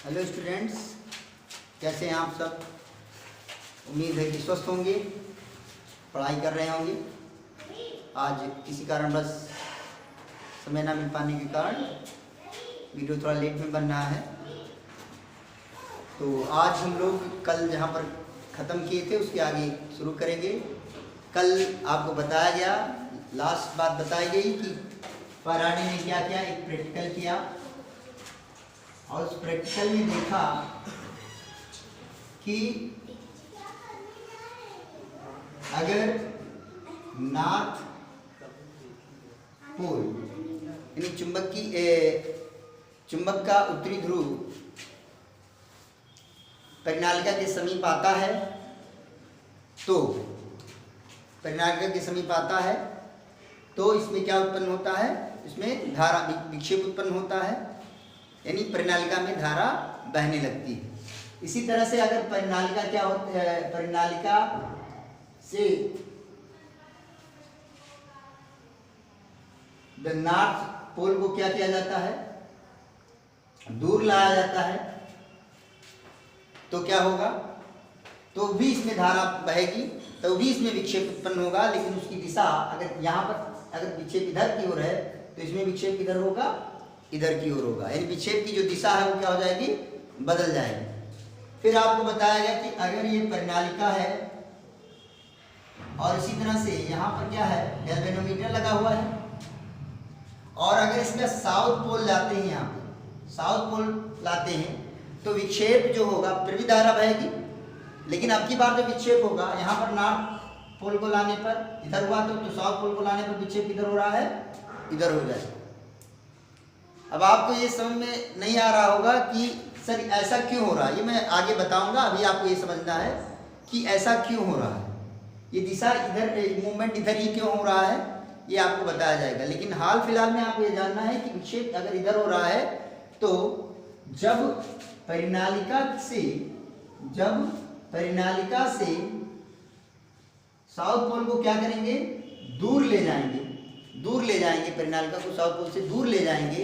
Hello students, कैसे हैं आप सब। उम्मीद है कि स्वस्थ होंगे, पढ़ाई कर रहे होंगे। आज किसी कारणवश समय ना मिल पाने के कारण वीडियो थोड़ा लेट में बन रहा है। तो आज हम लोग कल जहाँ पर ख़त्म किए थे उसके आगे शुरू करेंगे। कल आपको बताया गया, लास्ट बात बताई गई कि फैराडे ने क्या किया, एक प्रैक्टिकल किया और उस प्रैक्टिकल में देखा कि अगर नॉर्थ पोल यानी चुंबक का उत्तरी ध्रुव परिनालिका के समीप आता है तो इसमें क्या उत्पन्न होता है, इसमें धारा विक्षेप उत्पन्न होता है, यानी परिनालिका में धारा बहने लगती है। इसी तरह से अगर परिनालिका क्या होती है, परिनालिका से द नॉर्थ पोल को क्या किया जाता है, दूर लाया जाता है, तो क्या होगा, तो भी इसमें धारा बहेगी, तो भी इसमें विक्षेप उत्पन्न होगा। लेकिन उसकी दिशा अगर यहाँ पर अगर विक्षेप इधर की ओर है तो इसमें विक्षेप किधर होगा, इधर की ओर होगा, यानी विक्षेप की जो दिशा है वो क्या हो जाएगी, बदल जाएगी। फिर आपको बताया गया कि अगर ये परिनालिका है और इसी तरह से यहाँ पर क्या है, गैल्वेनोमीटर लगा हुआ है, और अगर इसका साउथ पोल लाते हैं, यहाँ पे साउथ पोल लाते हैं तो विक्षेप जो होगा फिर भी धारा बहेगी। लेकिन अब की बार जो विक्षेप होगा यहाँ पर नॉर्थ पोल को लाने पर इधर हुआ तो साउथ पोल को लाने पर विक्षेप किधर हो रहा है, इधर हो जाएगा। अब आपको ये समझ में नहीं आ रहा होगा कि सर ऐसा क्यों हो रहा है, ये मैं आगे बताऊंगा। अभी आपको ये समझना है कि ऐसा क्यों हो रहा है, ये दिशा इधर, मूवमेंट इधर ही क्यों हो रहा है, ये आपको बताया जाएगा। लेकिन हाल फिलहाल में आपको ये जानना है कि विक्षेप अगर इधर हो रहा है तो जब परिनालिका से साउथ पोल को क्या करेंगे, दूर ले जाएंगे परिनालिका को साउथ पोल से दूर ले जाएंगे,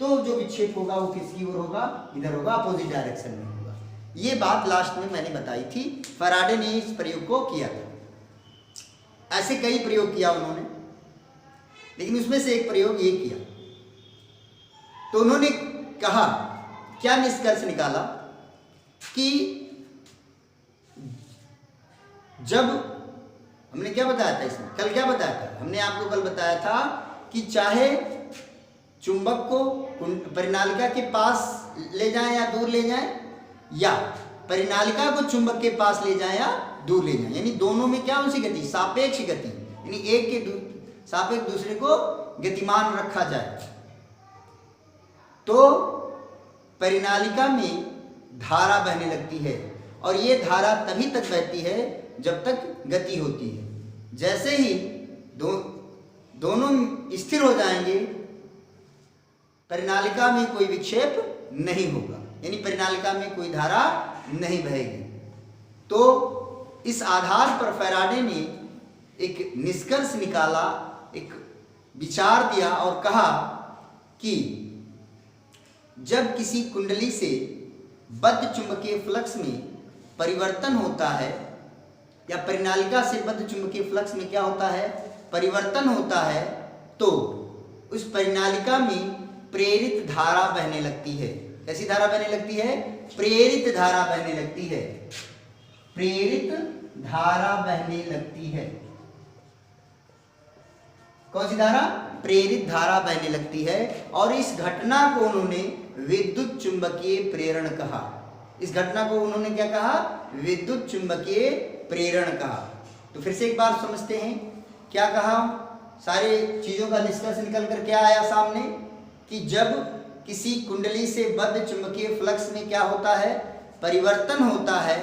तो जो विक्षेप होगा वो किसकी ओर होगा, इधर होगा, अपोजिट डायरेक्शन में होगा। ये बात लास्ट में मैंने बताई थी। फैराडे ने इस प्रयोग को किया था। ऐसे कई प्रयोग किया उन्होंने, लेकिन उसमें से एक प्रयोग ये किया। तो उन्होंने कहा, क्या निष्कर्ष निकाला कि जब हमने क्या बताया था, इसमें कल क्या बताया था, हमने आपको कल बताया था कि चाहे चुंबक को परिनालिका के पास ले जाएं या दूर ले जाएं, या परिनालिका को चुंबक के पास ले जाएं या दूर ले जाएं, यानी दोनों में क्या उनसी गति, सापेक्ष गति, यानी एक के सापेक्ष दूसरे को गतिमान रखा जाए, तो परिनालिका में धारा बहने लगती है। और ये धारा तभी तक बहती है जब तक गति होती है। जैसे ही दोनों स्थिर हो जाएंगे, परिनालिका में कोई विक्षेप नहीं होगा, यानी परिनालिका में कोई धारा नहीं बहेगी। तो इस आधार पर फैराडे ने एक निष्कर्ष निकाला, एक विचार दिया और कहा कि जब किसी कुंडली से बद्ध चुंबकीय फ्लक्स में परिवर्तन होता है, या परिनालिका से बद्ध चुंबकीय फ्लक्स में क्या होता है, परिवर्तन होता है, तो उस परिनालिका में प्रेरित धारा बहने लगती है। कैसी धारा बहने लगती है, प्रेरित धारा बहने लगती है, प्रेरित धारा बहने लगती है। कौन सी धारा, प्रेरित धारा बहने लगती है। और इस घटना को उन्होंने विद्युत चुंबकीय प्रेरण कहा। इस घटना को उन्होंने क्या कहा, विद्युत चुंबकीय प्रेरण कहा। तो फिर से एक बार समझते हैं, क्या कहा, सारे चीजों का निष्कर्ष निकल कर क्या आया सामने, कि जब किसी कुंडली से बद्ध चुंबकीय फ्लक्स में क्या होता है, परिवर्तन होता है,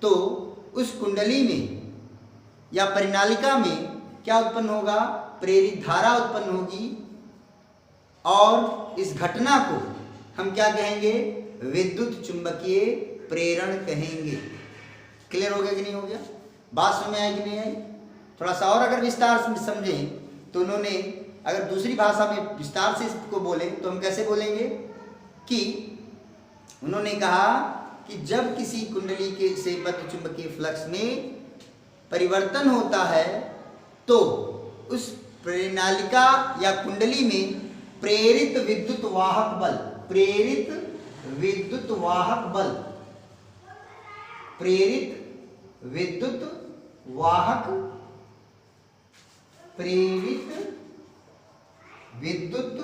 तो उस कुंडली में या परिनालिका में क्या उत्पन्न होगा, प्रेरित धारा उत्पन्न होगी। और इस घटना को हम क्या कहेंगे, विद्युत चुंबकीय प्रेरण कहेंगे। क्लियर हो गया कि नहीं हो गया, बात समझ में आई कि नहीं आई। थोड़ा सा और अगर विस्तार से समझें तो उन्होंने अगर दूसरी भाषा में विस्तार से इसको बोले तो हम कैसे बोलेंगे कि उन्होंने कहा कि जब किसी कुंडली के से बद्ध चुंबकीय फ्लक्स में परिवर्तन होता है तो उस प्रणालिका या कुंडली में प्रेरित विद्युत वाहक बल, प्रेरित विद्युत वाहक बल, प्रेरित विद्युत वाहक, प्रेरित विद्युत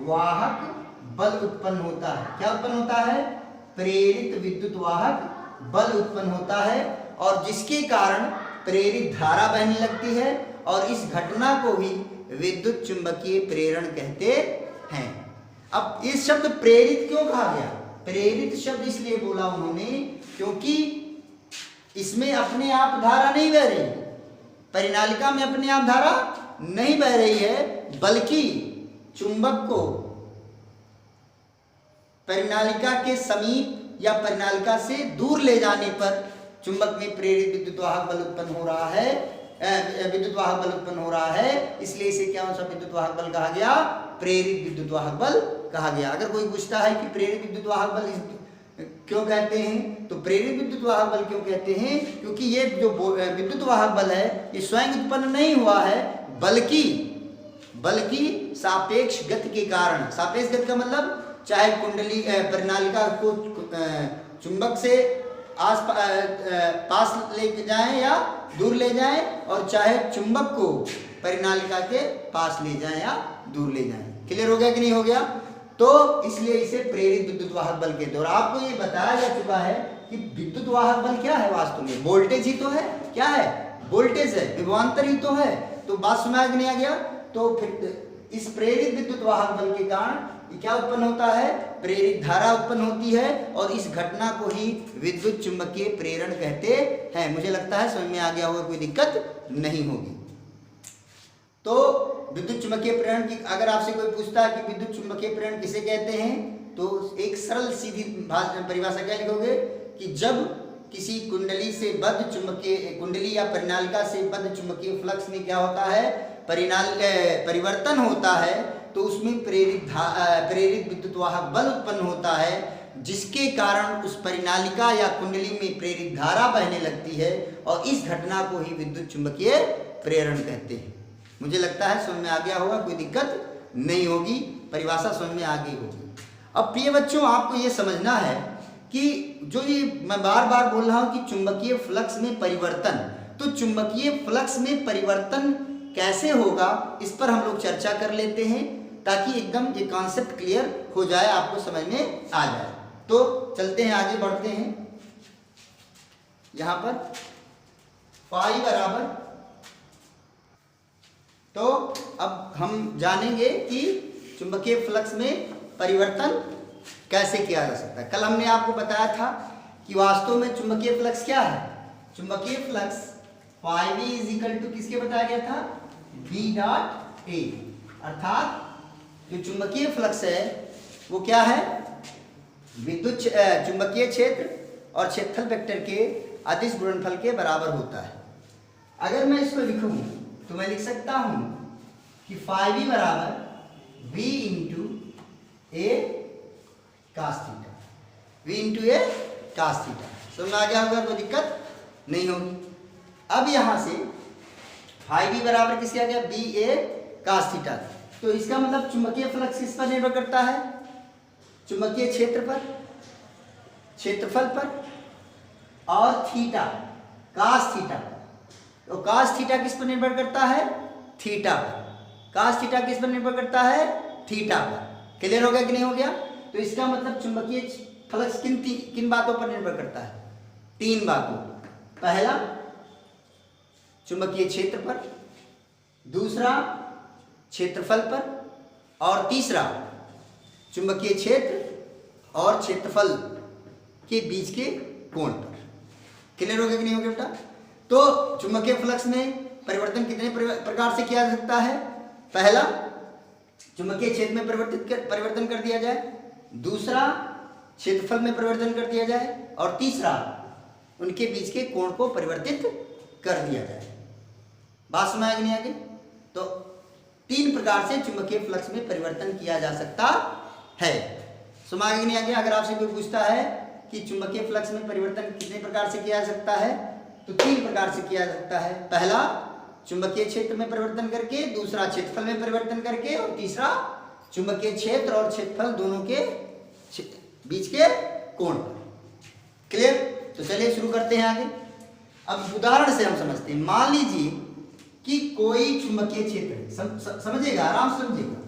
वाहक बल उत्पन्न होता है। क्या उत्पन्न होता है? प्रेरित विद्युत वाहक बल उत्पन्न होता है, और जिसके कारण प्रेरित धारा बहने लगती है, और इस घटना को ही विद्युत चुंबकीय प्रेरण कहते हैं। अब इस शब्द प्रेरित क्यों कहा गया? प्रेरित शब्द इसलिए बोला उन्होंने क्योंकि इसमें अपने आप धारा नहीं बह रही, परिनालिका में अपने आप धारा नहीं बह रही है, बल्कि चुंबक को परिनालिका के समीप या परिनालिका से दूर ले जाने पर चुंबक में प्रेरित विद्युत वाहक बल उत्पन्न हो रहा है, विद्युत वाहक बल उत्पन्न हो रहा है, इसलिए इसे क्या सा विद्युत वाहक बल कहा गया? प्रेरित विद्युत वाहक बल कहा गया। अगर कोई पूछता है कि प्रेरित विद्युत वाहक बल क्यों कहते हैं, तो प्रेरित विद्युत वाहक बल क्यों कहते हैं? क्योंकि ये जो विद्युत वाहक बल है ये स्वयं उत्पन्न नहीं हुआ है, बल्कि सापेक्ष गति के कारण। सापेक्ष गति का मतलब चाहे कुंडली प्रणालिका को चुंबक से पास ले जाएं या दूर ले जाएं, और चाहे चुंबक को परिनालिका के पास ले जाएं या दूर ले जाएं। क्लियर हो गया कि नहीं हो गया? तो इसलिए इसे प्रेरित विद्युत वाहक बल कहते हैं। और आपको ये बताया जा चुका है कि विद्युत वाहक बल क्या है? वास्तव में वोल्टेज ही तो है। क्या है? वोल्टेज है, विभवांतर ही तो है। तो बात समझ में नहीं आ गया? तो फिर इस प्रेरित विद्युत वाहक बल के कारण क्या उत्पन्न होता है? प्रेरित धारा उत्पन्न होती है, और इस घटना को ही विद्युत चुंबकीय प्रेरण कहते हैं। मुझे लगता है समझ में आ गया होगा, कोई दिक्कत नहीं होगी। तो विद्युत चुंबकीय प्रेरण की अगर आपसे कोई पूछता है कि विद्युत चुंबकीय प्रेरण किसे कहते हैं, तो एक सरल सीधी परिभाषा क्या लिखोगे कि जब किसी कुंडली से बद्ध चुंबकीय कुंडली या परिनालिका से बद्ध चुंबकीय फ्लक्स में क्या होता है? परिवर्तन होता है, तो उसमें प्रेरित विद्युत वाहक बल उत्पन्न होता है, जिसके कारण उस परिनालिका या कुंडली में प्रेरित धारा बहने लगती है, और इस घटना को ही विद्युत चुंबकीय प्रेरण कहते हैं। मुझे लगता है समझ में आ गया होगा, कोई दिक्कत नहीं होगी, परिभाषा समझ में आ गई होगी। अब प्रिय बच्चों, आपको ये समझना है कि जो ये मैं बार बार बोल रहा हूँ कि चुंबकीय फ्लक्स में परिवर्तन, तो चुंबकीय फ्लक्स में परिवर्तन कैसे होगा, इस पर हम लोग चर्चा कर लेते हैं, ताकि एकदम ये कॉन्सेप्ट क्लियर हो जाए, आपको समझ में आ जाए। तो चलते हैं, आगे बढ़ते हैं। यहाँ पर फाई बराबर, तो अब हम जानेंगे कि चुंबकीय फ्लक्स में परिवर्तन कैसे किया जा सकता है। कल हमने आपको बताया था कि वास्तव में चुंबकीय फ्लक्स क्या है? चुंबकीय flux phi B is equal to किसके बताया गया था? B dot A. अर्थात जो चुंबकीय फ्लक्स है वो क्या है? विद्युत चुंबकीय क्षेत्र और क्षेत्रफल वेक्टर के अदिश गुणनफल के बराबर होता है। अगर मैं इसको लिखूं तो मैं लिख सकता हूं कि फाई बी बराबर B into A cos theta, V into A cos theta. समझ में आ गया होगा, कोई दिक्कत नहीं होगी। अब यहां से फाई बी बराबर किसके आ गया? बी ए कास थीटा। तो इसका मतलब चुंबकीय फ्लक्स किस पर निर्भर करता है? चुंबकीय क्षेत्र पर, क्षेत्रफल पर, और थीटा, कास थीटा पर। तो कास थीटा किस पर निर्भर करता है? थीटा पर। कास थीटा किस पर निर्भर करता है? थीटा पर। क्लियर हो गया कि नहीं हो गया? तो इसका मतलब चुंबकीय फ्लक्स किन बातों पर निर्भर करता है? तीन बातों। पहला चुंबकीय क्षेत्र पर, दूसरा क्षेत्रफल पर, और तीसरा चुंबकीय क्षेत्र और क्षेत्रफल के बीच के कोण पर। क्लियर हो गया कि नहीं हो गया बेटा? तो चुंबकीय फ्लक्स में परिवर्तन कितने प्रकार से किया जा सकता है? पहला, चुंबकीय क्षेत्र में परिवर्तन कर दिया जाए, दूसरा क्षेत्रफल में परिवर्तन कर दिया जाए, और तीसरा उनके बीच के कोण को परिवर्तित कर दिया जाए। बात समझ में नहीं आ गई? तो तीन प्रकार से चुंबकीय फ्लक्स में परिवर्तन किया जा सकता है। समझ आ गया नहीं आ गया? अगर आपसे कोई पूछता है कि चुंबकीय फ्लक्स में परिवर्तन कितने प्रकार से किया जा सकता है, तो 3 प्रकार से किया जा सकता है। पहला चुंबकीय क्षेत्र में परिवर्तन करके, दूसरा क्षेत्रफल में परिवर्तन करके, और तीसरा चुंबकीय क्षेत्र और क्षेत्रफल दोनों के बीच के कोण पर। क्लियर? तो चलिए शुरू करते हैं आगे। अब उदाहरण से हम समझते हैं। मान लीजिए कि कोई चुंबकीय क्षेत्र है, समझिएगा, आराम से समझिएगा।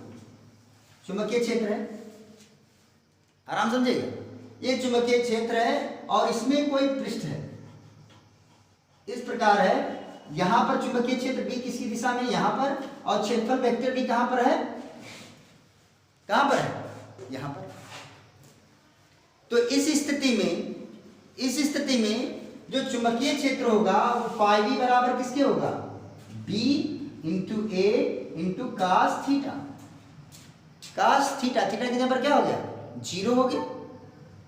चुंबकीय क्षेत्र है, आराम समझिएगा। ये चुंबकीय क्षेत्र है और इसमें कोई पृष्ठ है, इस प्रकार है। यहां पर चुंबकीय क्षेत्र B किसकी दिशा में? यहां पर। और क्षेत्रफल वेक्टर B कहां पर है? कहां पर है? यहां पर। तो इस स्थिति में जो चुंबकीय क्षेत्र होगा वो फाई बी बराबर किसके होगा? B into A into cos theta. Cos theta, theta की जगह पर क्या हो गया? 0 हो गया।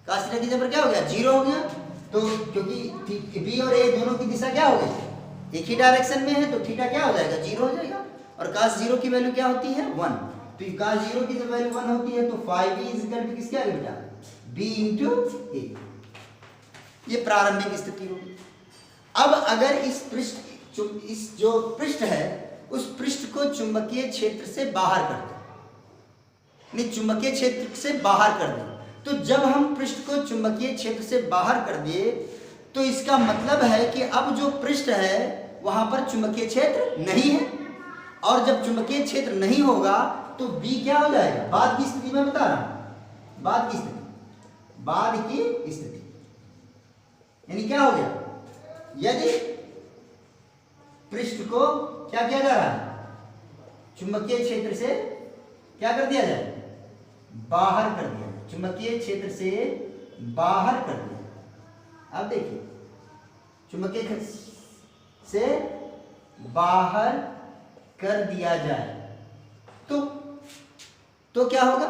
कास थीटा की जगह पर क्या हो गया? 0 हो गया। तो क्योंकि बी और ए दोनों की दिशा क्या हो गई? एक ही डायरेक्शन में है, तो थीटा क्या हो जाएगा? 0 हो जाएगा। और कास 0 की वैल्यू क्या होती है? 1। तो कास 0 की जब वैल्यू 1 होती है तो phi B is equal to किसके आ गया बेटा? B into A. ये प्रारंभिक स्थिति होगी। अब अगर इस जो पृष्ठ है उस पृष्ठ को चुंबकीय क्षेत्र से बाहर कर दें, नहीं चुंबकीय क्षेत्र से बाहर कर दें, तो जब हम पृष्ठ को चुंबकीय क्षेत्र से बाहर कर दिए तो इसका मतलब है कि अब जो पृष्ठ है वहां पर चुंबकीय क्षेत्र नहीं है। और जब चुंबकीय क्षेत्र नहीं होगा तो बी क्या हो जाएगा? बाद की स्थिति में बता रहा हूं, बाद की स्थिति यानी क्या हो गया? यदि पृष्ठ को क्या किया जा रहा है? चुंबकीय क्षेत्र से क्या कर दिया जाए? बाहर कर दिया। चुंबकीय क्षेत्र से बाहर कर दिया। अब देखिए, चुंबकीय क्षेत्र से बाहर कर दिया जाए तो क्या होगा?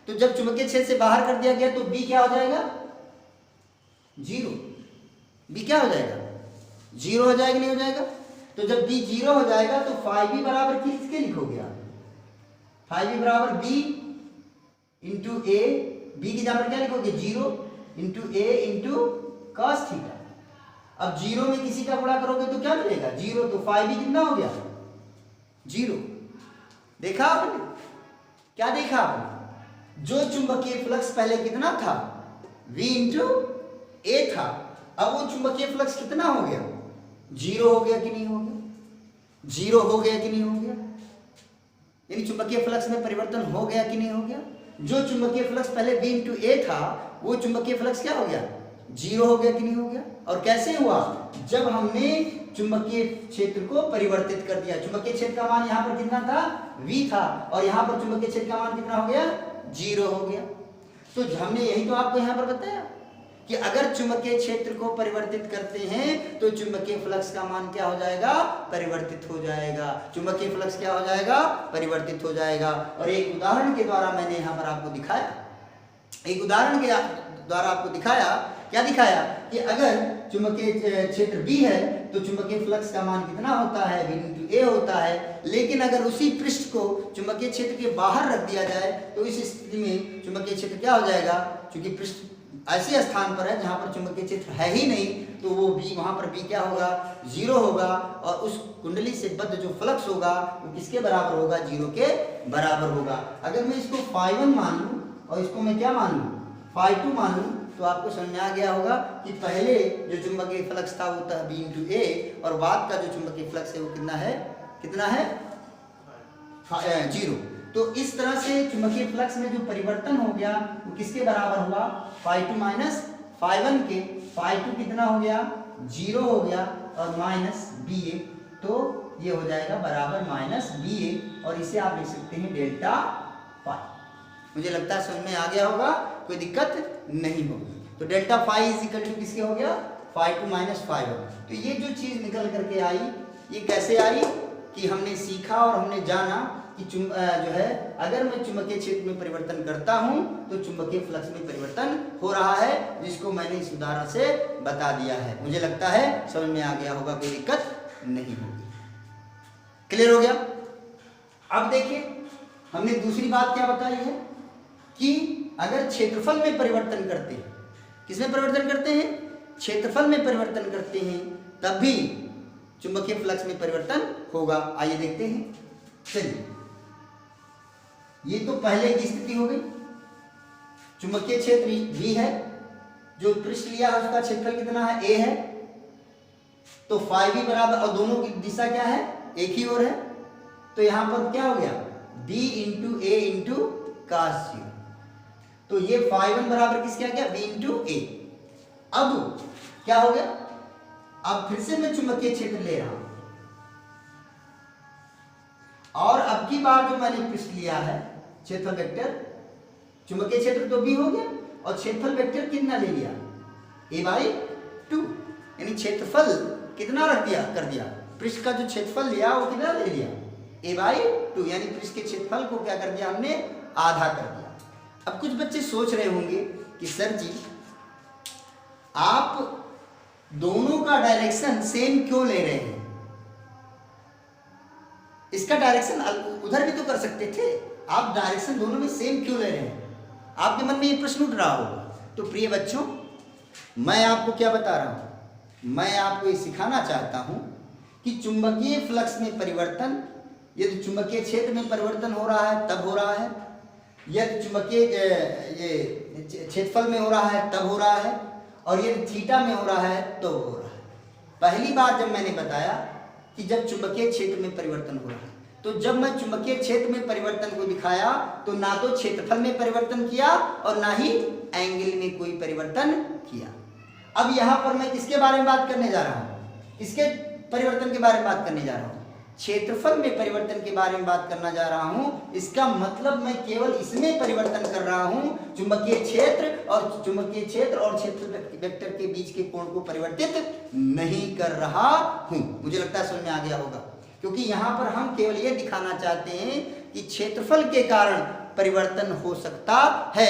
तो जब चुंबकीय क्षेत्र से बाहर कर दिया गया तो बी क्या हो जाएगा? 0। बी क्या हो जाएगा? 0 हो जाएगा, नहीं हो जाएगा? तो जब बी 0 हो जाएगा तो फाई बी बराबर किसके लिखोगे आप? फाई बी बराबर बी इंटू ए। बी की जगह पर क्या लिखोगे? 0 into A into cos theta. अब 0 में किसी का गुणा करोगे तो क्या मिलेगा? 0। तो फाई बी कितना हो गया? 0। देखा आपने? क्या देखा आपने? जो चुंबकीय फ्लक्स पहले कितना था? V इंटू ए था। अब वो चुंबकीय फ्लक्स कितना हो गया? 0 हो गया कि नहीं हो गया? 0 हो गया कि नहीं हो गया? यानी चुंबकीय फ्लक्स में परिवर्तन हो गया कि नहीं हो गया? जो चुंबकीय फ्लक्स पहले V इंटू ए था वो चुंबकीय फ्लक्स क्या हो गया? 0 हो गया कि नहीं हो गया? और कैसे हुआ? जब हमने चुंबकीय क्षेत्र को परिवर्तित कर दिया। चुंबकीय क्षेत्र का मान यहाँ पर कितना था? V था। और यहाँ पर चुंबकीय क्षेत्र का मान कितना हो गया? 0 हो गया। तो हमने यही तो आपको यहाँ पर बताया कि अगर चुंबकीय क्षेत्र को परिवर्तित करते हैं तो चुंबकीय फ्लक्स का मान क्या हो जाएगा? परिवर्तित हो जाएगा। चुंबकीय फ्लक्स क्या हो जाएगा? परिवर्तित हो जाएगा। और एक उदाहरण के द्वारा मैंने यहाँ पर आपको दिखाया, एक उदाहरण के द्वारा आपको दिखाया, क्या दिखाया? कि अगर चुंबकीय क्षेत्र B है तो चुंबकीय फ्लक्स का मान कितना होता है? V इंटू ए होता है। लेकिन अगर उसी पृष्ठ को चुंबकीय क्षेत्र के बाहर रख दिया जाए तो इस स्थिति में चुंबकीय क्षेत्र क्या हो जाएगा? क्योंकि पृष्ठ ऐसे स्थान पर है जहां पर चुंबकीय क्षेत्र है ही नहीं, तो वो B, वहां पर B क्या होगा? 0 होगा। और उस कुंडली से बद्ध जो फ्लक्स होगा वो किसके बराबर होगा? 0 के बराबर होगा। अगर मैं इसको φ1 मान लूं और इसको मैं क्या मान लूं? φ2 मान लूं, तो आपको समझ में आ गया होगा कि पहले जो चुंबकीय फ्लक्स था वो था B इंटू ए, और बाद का जो चुंबकीय फ्लक्स है वो कितना है? कितना है? 0। तो इस तरह से चुंबकीय फ्लक्स में जो परिवर्तन हो गया वो किसके बराबर हुआ? φ2 माइनस φ1 के। φ2 कितना हो गया? 0 हो गया और माइनस BA। तो ये हो जाएगा बराबर माइनस BA, और इसे आप लिख सकते हैं डेल्टा फाई। मुझे लगता है समझ में आ गया होगा, कोई दिक्कत नहीं होगी। तो delta phi is equal to किसके हो गया? φ2 माइनस φ1। तो ये जो चीज निकल करके आई, ये कैसे आई कि हमने सीखा और हमने जाना कि जो है अगर मैं चुंबकीय क्षेत्र में परिवर्तन करता हूं तो चुंबकीय फ्लक्स में परिवर्तन हो रहा है, जिसको मैंने इस उदाहरण से बता दिया है। मुझे लगता है समझ में आ गया होगा, कोई दिक्कत नहीं होगी। क्लियर हो गया? अब देखिए हमने दूसरी बात क्या बताई है कि अगर क्षेत्रफल में परिवर्तन करते हैं, किसमें परिवर्तन करते हैं, क्षेत्रफल में परिवर्तन करते हैं, तब भी चुंबकीय फ्लक्स में परिवर्तन होगा। आइए देखते हैं। चलिए, ये तो पहले की स्थिति हो गई। चुंबकीय क्षेत्र V है, जो पृष्ठ लिया है उसका क्षेत्रफल कितना है, A है, तो φv बराबर, और दोनों की दिशा क्या है, एक ही ओर है, तो यहां पर क्या हो गया, B into A into cos 0। तो ये φ1 बराबर किसके आ गया, B इंटू A। अब क्या हो गया, अब फिर से मैं चुंबकीय क्षेत्र ले रहा हूं, और अब की बार जो मैंने पृष्ठ लिया है क्षेत्रफल वेक्टर, चुंबकीय क्षेत्र तो B हो गया, और क्षेत्रफल वेक्टर कितना ले लिया, A/2, यानी क्षेत्रफल कितना रख दिया, कर दिया, पृष्ठ का जो क्षेत्रफल लिया वो कितना ले लिया, A/2, यानी पृष्ठ के क्षेत्रफल को क्या कर दिया हमने, आधा कर दिया। अब कुछ बच्चे सोच रहे होंगे कि सर जी आप दोनों का डायरेक्शन सेम क्यों ले रहे हैं, इसका डायरेक्शन उधर भी तो कर सकते थे, आप डायरेक्शन दोनों में सेम क्यों ले रहे हैं, आपके मन में ये प्रश्न उठ रहा होगा। तो प्रिय बच्चों, मैं आपको क्या बता रहा हूं, मैं आपको ये सिखाना चाहता हूं कि चुंबकीय फ्लक्स में परिवर्तन, यदि चुंबकीय क्षेत्र में परिवर्तन हो रहा है तब हो रहा है, यदि चुंबकीय ये क्षेत्रफल में हो रहा है तब हो रहा है, और यदि थीटा में हो रहा है तो हो रहा है। पहली बार जब मैंने बताया कि जब चुंबकीय क्षेत्र में परिवर्तन हो रहा है, तो जब मैं चुंबकीय क्षेत्र में परिवर्तन को दिखाया तो ना तो क्षेत्रफल में परिवर्तन किया और ना ही एंगल में कोई परिवर्तन किया। अब यहां पर मैं किसके बारे में बात करने जा रहा हूं, किसके परिवर्तन के बारे में बात करने जा रहा हूं, क्षेत्रफल में परिवर्तन के बारे में बात करना जा रहा हूं। इसका मतलब मैं केवल इसमें परिवर्तन कर रहा हूं, चुंबकीय क्षेत्र और क्षेत्र वेक्टर के बीच के कोण को परिवर्तित नहीं कर रहा हूं। मुझे लगता है समझ में आ गया होगा, क्योंकि यहां पर हम केवल ये दिखाना चाहते हैं कि क्षेत्रफल के कारण परिवर्तन हो सकता है,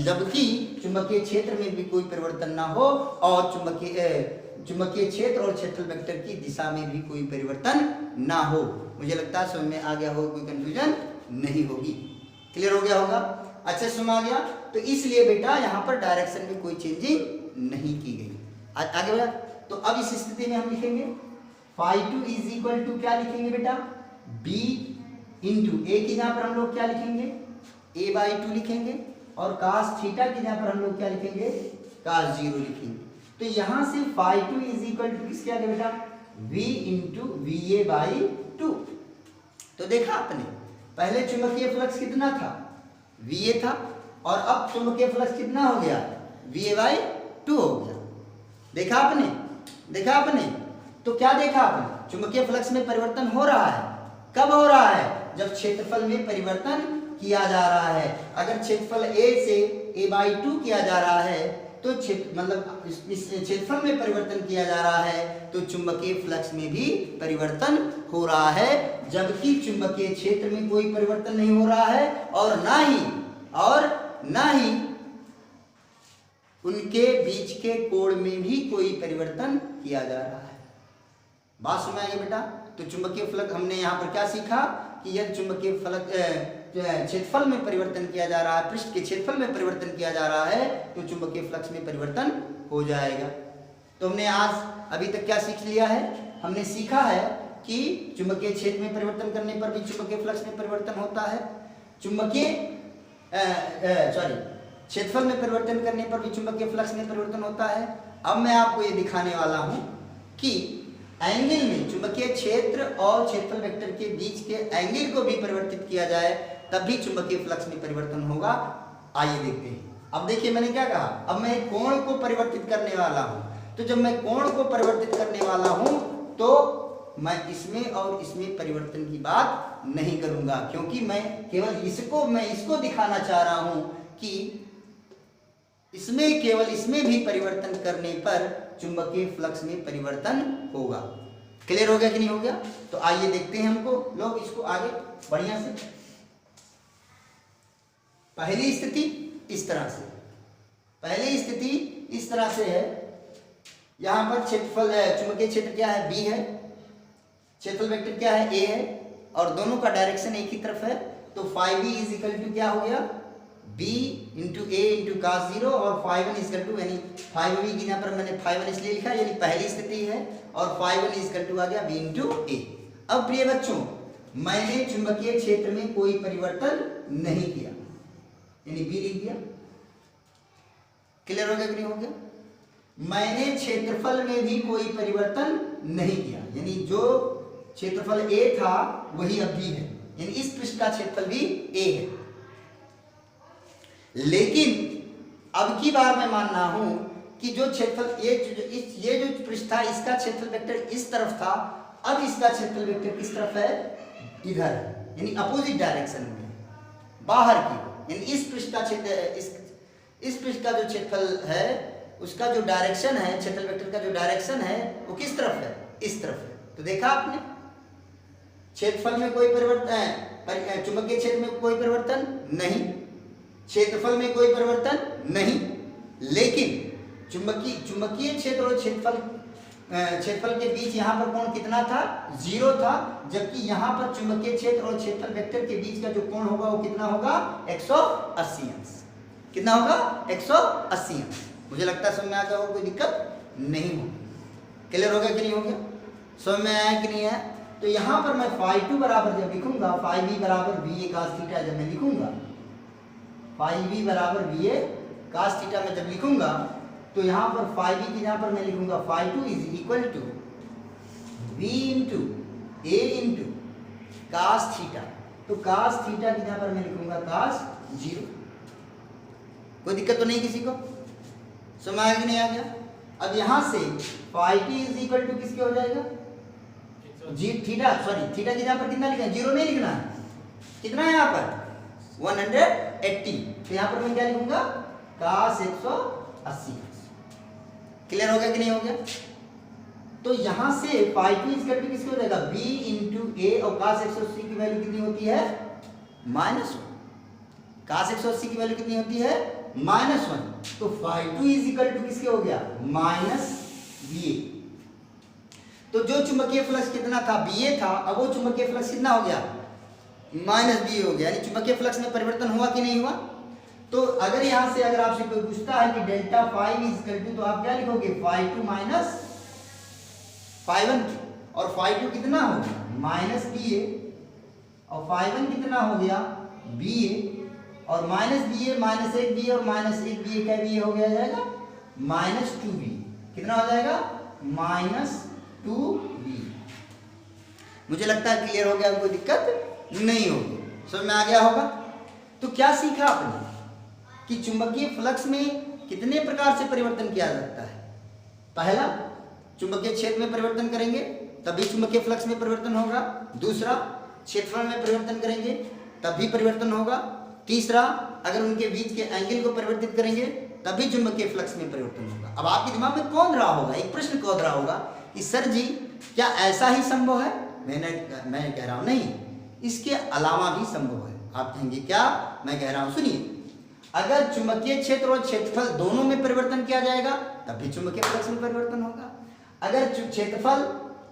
जबकि चुंबकीय क्षेत्र में भी कोई परिवर्तन ना हो, और चुंबकीय क्षेत्र और क्षेत्रफल वेक्टर की दिशा में भी कोई परिवर्तन ना हो। मुझे लगता है समझ में आ गया होगा, कोई कंफ्यूजन नहीं होगी, क्लियर हो गया होगा, अच्छे समझ आ गया। तो इसलिए बेटा यहाँ पर डायरेक्शन में कोई चेंजिंग नहीं की गई। आगे बढ़ा, तो अब इस स्थिति में हम लिखेंगे φ2 इज इक्वल टू क्या लिखेंगे बेटा, B इंटू A की जहां पर हम लोग क्या लिखेंगे, A/2 लिखेंगे, और cos थीटा की जहां पर हम लोग क्या लिखेंगे, cos 0 लिखेंगे। तो यहां से φ2 इज इक्वल टू किसके आ गया बेटा, V इंटू VA/2। तो देखा आपने, पहले चुंबकीय फ्लक्स कितना था, VA था, और अब चुंबकीय फ्लक्स कितना हो गया, VA/2 हो गया। देखा आपने, तो क्या देखा आपने, चुंबकीय फ्लक्स में परिवर्तन हो रहा है, कब हो रहा है, जब क्षेत्रफल में परिवर्तन किया जा रहा है। अगर क्षेत्रफल A से A/2 किया जा रहा है, तो मतलब इस क्षेत्रफल में परिवर्तन किया जा रहा है, तो चुंबकीय फ्लक्स में भी परिवर्तन हो रहा है, जबकि चुंबकीय क्षेत्र में कोई परिवर्तन नहीं हो रहा है, और ना ही उनके बीच के कोण में भी कोई परिवर्तन किया जा रहा है। बात समझ आई बेटा। तो चुंबकीय फ्लक्स हमने यहाँ पर क्या सीखा कि यदि चुंबकीय फ्लक्स क्षेत्रफल में परिवर्तन किया जा रहा है, पृष्ठ के क्षेत्रफल में परिवर्तन किया जा रहा है, तो चुंबकीय फ्लक्स में परिवर्तन हो जाएगा। तो हमने आज अभी तक क्या सीख लिया है, हमने सीखा है कि चुंबकीय क्षेत्र में परिवर्तन करने पर भी चुंबकीय फ्लक्स में परिवर्तन होता है, क्षेत्रफल में परिवर्तन करने पर भी चुंबकीय फ्लक्स में परिवर्तन होता है। अब मैं आपको ये दिखाने वाला हूं कि एंगल में चुंबकीय क्षेत्र और क्षेत्रफल वेक्टर के बीच के एंगल को भी परिवर्तित किया जाए, तब भी चुंबकीय फ्लक्स में परिवर्तन होगा। आइए देखते हैं। अब देखिए मैंने क्या कहा, अब मैं कोण को परिवर्तित करने वाला हूं, तो जब मैं कोण को परिवर्तित करने वाला हूं तो मैं इसमें और इसमें परिवर्तन की बात नहीं करूंगा, क्योंकि मैं केवल इसको दिखाना चाह रहा हूं कि इसमें भी परिवर्तन करने पर चुंबकीय फ्लक्स में परिवर्तन होगा। क्लियर हो गया कि नहीं हो गया? तो आइए देखते हैं हमको लोग इसको आगे बढ़िया से। पहली स्थिति इस तरह से है, यहां पर क्षेत्रफल चुंबकीय क्षेत्र क्या है, B है, क्षेत्रफल वेक्टर क्या है, A है, और दोनों का डायरेक्शन एक ही तरफ है, तो φb इज इक्वल टू क्या हो गया, b into A into cos 0 और phi 1 इजकल टू, यानी phi 1 की यहाँ पर मैंने phi 1 इसलिए लिखा यानी पहली स्थिति है, और phi 1 इजकल टू आ गया b इंटू ए। अब प्रिय बच्चों, मैंने चुंबकीय क्षेत्र में कोई परिवर्तन नहीं किया, यानी b लिख दिया। क्लियर हो गया कि नहीं हो गया? मैंने क्षेत्रफल में भी कोई परिवर्तन नहीं किया, यानी जो क्षेत्रफल a था वही अब भी है, यानी इस पृष्ठ का क्षेत्रफल भी a है। लेकिन अब की बार मैं मान रहा हूं कि जो क्षेत्रफल ये जो पृष्ठ था इसका क्षेत्रफल वेक्टर इस तरफ था, अब इसका क्षेत्रफल वेक्टर किस तरफ है? इधर है, यानी अपोजिट डायरेक्शन में, बाहर की, यानी इस पृष्ठ का क्षेत्र इस पृष्ठ का जो क्षेत्रफल है उसका जो डायरेक्शन है, क्षेत्रफल वेक्टर का जो डायरेक्शन है वो किस तरफ है? इस तरफ है। तो देखा आपने, क्षेत्रफल में कोई परिवर्तन, चुंबकीय क्षेत्र में कोई परिवर्तन नहीं, क्षेत्रफल में कोई परिवर्तन नहीं, लेकिन चुंबकीय क्षेत्र और क्षेत्रफल के बीच यहाँ पर कोण कितना था? 0 था, जबकि यहाँ पर चुंबकीय क्षेत्र और क्षेत्रफल वेक्टर के बीच का जो कोण होगा वो कितना होगा? 180 अंश। कितना होगा? 180 अंश। मुझे लगता है समझ में आ गया होगा, कोई दिक्कत नहीं होगी। क्लियर हो गया कि नहीं हो गया? समझ में आया कि नहीं है? तो यहाँ पर मैं phi2 बराबर जब लिखूंगा, phi v बराबर va cos थीटा जब मैं लिखूंगा, phi v बराबर va cos थीटा में जब लिखूंगा, तो यहाँ पर phi v की यहाँ पर मैं लिखूंगा phi2 is equal to v into a into cos theta. तो cos थीटा की यहाँ पर मैं लिखूंगा cos 0। कोई दिक्कत तो नहीं किसी को? समझ आया कि नहीं आ गया? अब यहाँ से phi t is equal to किसके हो जाएगा? थीटा, सॉरी थीटा की यहाँ पर कितना लिखना है? 0 नहीं लिखना है। कितना है यहाँ पर? 180। तो यहाँ पर मैं क्या लिखूंगा? cos 180। क्लियर हो गया कि नहीं हो गया? तो यहाँ से phi2 इक्वल टू किसके हो जाएगा? b इंटू ए, और cos 180 की वैल्यू कितनी होती है? -1। cos 180 की वैल्यू कितनी होती है? -1। तो phi2 इक्वल टू किसके हो गया? -va। तो जो चुंबकीय फ्लक्स कितना था? ba था, अब वो चुंबकीय फ्लक्स कितना हो गया? -ba हो गया, यानी चुंबकीय फ्लक्स में परिवर्तन हुआ कि नहीं हुआ? तो अगर यहां से अगर आपसे कोई पूछता है कि डेल्टा phi इक्वल टू, तो आप क्या लिखोगे? phi2 माइनस phi1, और phi2 कितना हो गया? -ba, और phi1 कितना हो गया? ba, और -ba -1ba और -1ba क्या ba हो गया जाएगा? -2b। कितना हो जाएगा? -2b। मुझे लगता है क्लियर हो गया, कोई दिक्कत नहीं होगी, समझ में आ गया होगा। तो क्या सीखा आपने कि चुंबकीय फ्लक्स में कितने प्रकार से परिवर्तन किया जाता है? पहला, चुंबकीय क्षेत्र में परिवर्तन करेंगे तभी चुंबकीय फ्लक्स में परिवर्तन होगा। दूसरा, क्षेत्रफल में परिवर्तन करेंगे तभी परिवर्तन होगा। तीसरा, अगर उनके बीच के एंगल को परिवर्तित करेंगे तभी चुंबकीय फ्लक्स में परिवर्तन होगा। अब आपके दिमाग में कौन रहा होगा, एक प्रश्न कौन रहा होगा कि सर जी क्या ऐसा ही संभव है? मैं कह रहा हूं नहीं, इसके अलावा भी संभव है। आप कहेंगे क्या? मैं कह रहा हूं सुनिए, अगर चुंबकीय क्षेत्र और क्षेत्रफल दोनों में परिवर्तन किया जाएगा तभी चुंबकीय फ्लक्स में परिवर्तन होगा। अगर क्षेत्रफल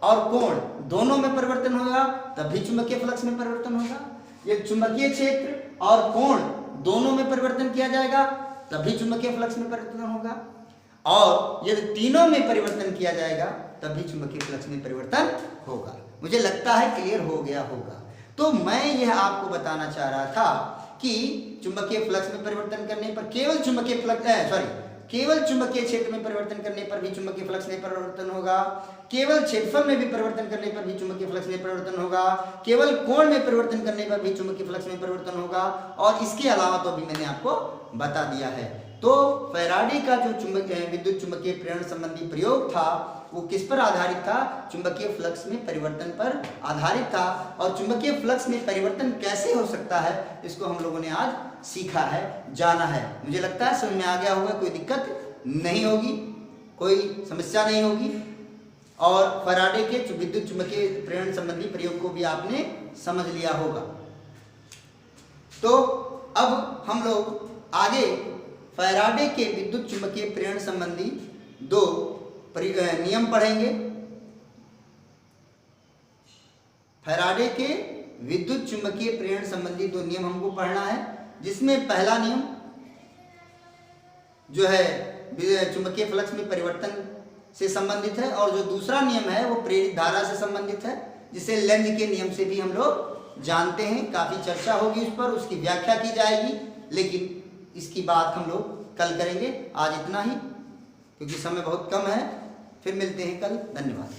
और कोण दोनों में परिवर्तन होगा तभी चुंबकीय फ्लक्स में परिवर्तन होगा। ये चुंबकीय क्षेत्र और कोण दोनों में परिवर्तन किया जाएगा तभी चुंबकीय फ्लक्स में परिवर्तन होगा, और यदि तीनों में परिवर्तन किया जाएगा तभी चुंबकीय फ्लक्स में परिवर्तन होगा। मुझे लगता है क्लियर हो गया होगा। तो मैं यह आपको बताना चाह रहा था कि चुंबकीय फ्लक्स में परिवर्तन करने पर केवल केवल चुंबकीय क्षेत्र में परिवर्तन करने पर भी चुंबकीय फ्लक्स में परिवर्तन होगा, केवल क्षेत्रफल में भी परिवर्तन करने पर भी चुंबकीय फ्लक्स में परिवर्तन होगा, केवल कोण में परिवर्तन करने पर भी चुंबकीय फ्लक्स में परिवर्तन होगा, और इसके अलावा तो अभी मैंने आपको बता दिया है। तो फैराडे का जो विद्युत चुंबकीय प्रेरण संबंधी प्रयोग था वो किस पर आधारित था? चुंबकीय फ्लक्स में परिवर्तन पर आधारित था। और चुंबकीय फ्लक्स में परिवर्तन कैसे हो सकता है इसको हम लोगों ने आज सीखा है, जाना है। मुझे लगता है समझ में आ गया होगा, कोई दिक्कत नहीं होगी, कोई समस्या नहीं होगी। और फैराडे के विद्युत चुंबकीय प्रेरण संबंधी प्रयोग को भी आपने समझ लिया होगा। तो अब हम लोग आगे फैराडे के विद्युत चुंबकीय प्रेरण संबंधी 2 नियम पढ़ेंगे। फैराडे के विद्युत चुंबकीय प्रेरण संबंधी 2 नियम हमको पढ़ना है। जिसमें पहला नियम जो है चुंबकीय फ्लक्स में परिवर्तन से संबंधित है, और जो दूसरा नियम है वो प्रेरित धारा से संबंधित है, जिसे लेंज के नियम से भी हम लोग जानते हैं। काफ़ी चर्चा होगी उस पर, उसकी व्याख्या की जाएगी, लेकिन इसकी बात हम लोग कल करेंगे। आज इतना ही, क्योंकि समय बहुत कम है। फिर मिलते हैं कल। धन्यवाद।